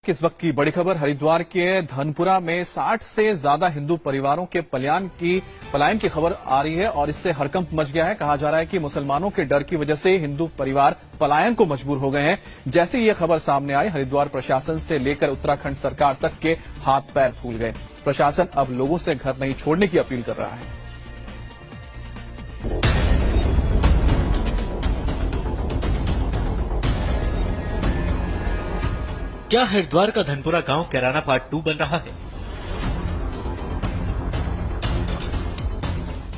इस वक्त की बड़ी खबर हरिद्वार के धनपुरा में 60 से ज्यादा हिंदू परिवारों के पलायन की खबर आ रही है और इससे हड़कंप मच गया है। कहा जा रहा है कि मुसलमानों के डर की वजह से हिंदू परिवार पलायन को मजबूर हो गए हैं। जैसे ये खबर सामने आई, हरिद्वार प्रशासन से लेकर उत्तराखंड सरकार तक के हाथ पैर फूल गए। प्रशासन अब लोगों से घर नहीं छोड़ने की अपील कर रहा है। क्या हरिद्वार का धनपुरा गांव कैराना पार्ट 2 बन रहा है?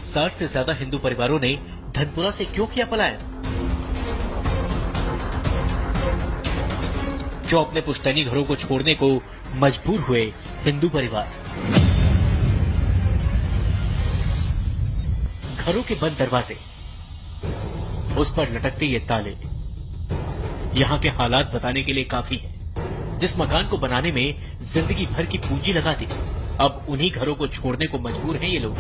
60 से ज्यादा हिंदू परिवारों ने धनपुरा से क्यों किया पलायन? क्यों अपने पुश्तैनी घरों को छोड़ने को मजबूर हुए हिंदू परिवार? घरों के बंद दरवाजे, उस पर लटकते ये ताले, यहां के हालात बताने के लिए काफी है। जिस मकान को बनाने में जिंदगी भर की पूंजी लगा दी, अब उन्हीं घरों को छोड़ने को मजबूर हैं ये लोग।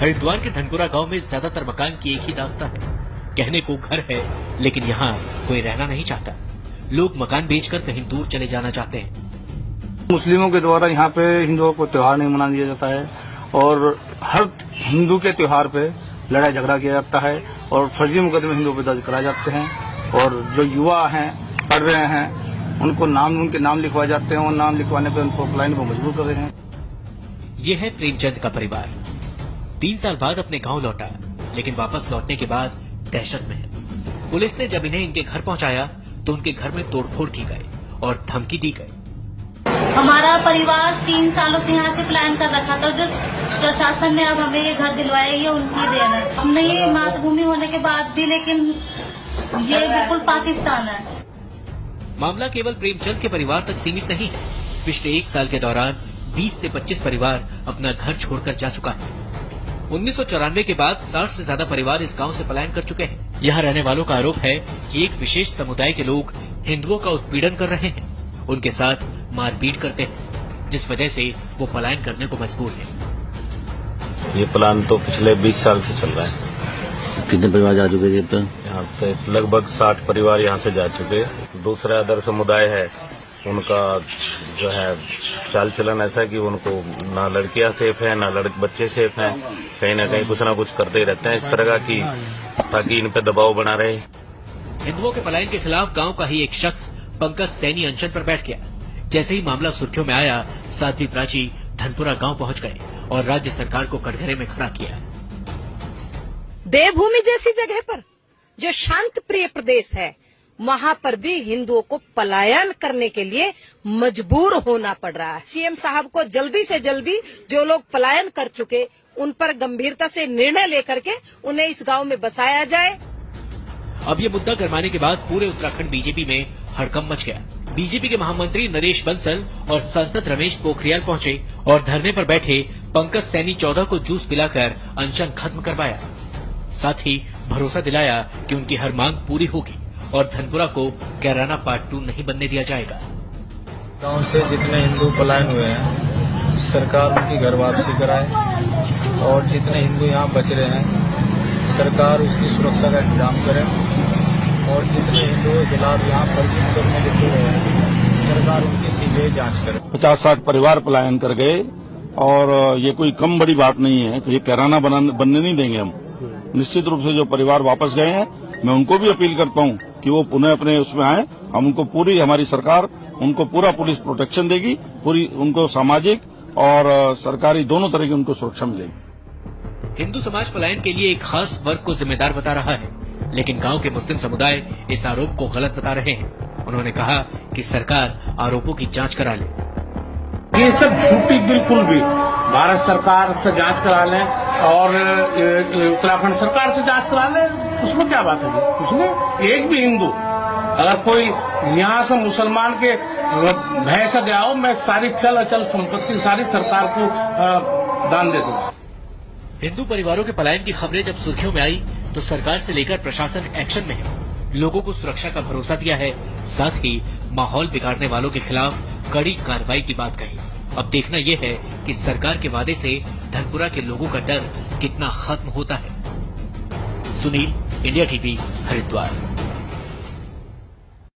हरिद्वार के धनपुरा गांव में ज्यादातर मकान की एक ही दास्तां है। कहने को घर है, लेकिन यहाँ कोई रहना नहीं चाहता। लोग मकान बेचकर कहीं दूर चले जाना चाहते हैं। मुस्लिमों के द्वारा यहाँ पे हिंदुओं को त्योहार नहीं मना दिया जाता है और हर हिंदू के त्योहार पे लड़ाई झगड़ा किया जाता है और फर्जी मुकदमे हिंदुओं पे दर्ज कराए जाते हैं। और जो युवा हैं, पढ़ रहे हैं, उनके नाम लिखवाए जाते हैं और नाम लिखवाने पे उनको पलायन को मजबूर कर रहे हैं। ये है प्रेमचंद का परिवार। 3 साल बाद अपने गांव लौटा, लेकिन वापस लौटने के बाद दहशत में है। पुलिस ने जब इन्हें इनके घर पहुंचाया तो उनके घर में तोड़फोड़ की गई और धमकी दी गई। हमारा परिवार 3 सालों से यहाँ से प्लान कर रखा था। जो प्रशासन ने अब हमें ये घर दिलवाया, ये उनकी देन है। हमने ये मातृभूमि होने के बाद भी, लेकिन ये बिल्कुल पाकिस्तान है। मामला केवल प्रेमचंद के परिवार तक सीमित नहीं है। पिछले 1 साल के दौरान 20 से 25 परिवार अपना घर छोड़कर जा चुका है। 1994 के बाद 60 से ज्यादा परिवार इस गांव से पलायन कर चुके हैं। यहाँ रहने वालों का आरोप है कि एक विशेष समुदाय के लोग हिंदुओं का उत्पीड़न कर रहे हैं, उनके साथ मारपीट करते हैं, जिस वजह से वो पलायन करने को मजबूर हैं। ये प्लान तो पिछले 20 साल से चल रहा है। कितने परिवार जा चुके हैं? यहाँ पे लगभग 60 परिवार यहाँ से जा चुके। दूसरा अदर समुदाय है, उनका जो है चाल चलन ऐसा है कि उनको ना लड़कियां सेफ है, ना बच्चे सेफ हैं। कहीं ना कहीं कुछ ना कुछ करते ही रहते हैं इस तरह का कि ताकि इन पे दबाव बना रहे। हिंदुओं के पलायन के खिलाफ गांव का ही एक शख्स पंकज सैनी अनशन पर बैठ गया। जैसे ही मामला सुर्खियों में आया, साध्वी प्राची धनपुरा गांव पहुंच गए और राज्य सरकार को कटघरे में खड़ा किया। देवभूमि जैसी जगह पर, जो शांत प्रिय प्रदेश है, वहाँ पर भी हिंदुओं को पलायन करने के लिए मजबूर होना पड़ रहा है। सीएम साहब को जल्दी से जल्दी जो लोग पलायन कर चुके, उन पर गंभीरता से निर्णय लेकर के उन्हें इस गांव में बसाया जाए। अब ये मुद्दा गरमाने के बाद पूरे उत्तराखंड बीजेपी में हड़कंप मच गया। बीजेपी के महामंत्री नरेश बंसल और सांसद रमेश पोखरियाल पहुंचे और धरने पर बैठे पंकज सैनी 14 को जूस पिलाकर अनशन खत्म करवाया। साथ ही भरोसा दिलाया कि उनकी हर मांग पूरी होगी और धनपुरा को कैराना पार्ट 2 नहीं बनने दिया जाएगा। गांव से जितने हिंदू पलायन हुए हैं, सरकार उनकी घर वापसी कराए और जितने हिंदू यहाँ बच रहे हैं, सरकार उसकी सुरक्षा का इंतजाम करे और जितने हिंदुओं के खिलाफ यहाँ फर्जी मुकदमे लिखे हुए हैं, सरकार उनकी सीबीआई जांच करे। 50-60 परिवार पलायन कर गए और ये कोई कम बड़ी बात नहीं है कि ये कैराना बनने नहीं देंगे हम। निश्चित रूप से जो परिवार वापस गए हैं, मैं उनको भी अपील करता हूं कि वो पुनः अपने उसमें आए। हम उनको पूरी, हमारी सरकार उनको पूरा पुलिस प्रोटेक्शन देगी, पूरी उनको सामाजिक और सरकारी दोनों तरह की उनको सुरक्षा मिलेगी। हिंदू समाज पलायन के लिए एक खास वर्ग को जिम्मेदार बता रहा है, लेकिन गांव के मुस्लिम समुदाय इस आरोप को गलत बता रहे हैं। उन्होंने कहा कि सरकार आरोपों की जांच करा ले। ये सब झूठी, बिल्कुल भी भारत सरकार से जांच करा लें और उत्तराखंड सरकार से जांच करा लें, उसमें क्या बात है? उसमें एक भी हिंदू अगर कोई यहाँ से मुसलमान के भय से गया हो, मैं सारी चल अचल संपत्ति सारी सरकार को दान दे दूंगा। हिंदू परिवारों के पलायन की खबरें जब सुर्खियों में आई तो सरकार से लेकर प्रशासन एक्शन में है। लोगों को सुरक्षा का भरोसा दिया है, साथ ही माहौल बिगाड़ने वालों के खिलाफ कड़ी कार्रवाई की बात कही। अब देखना यह है कि सरकार के वादे से धनपुरा के लोगों का डर कितना खत्म होता है। Sunil, India TV, Haridwar.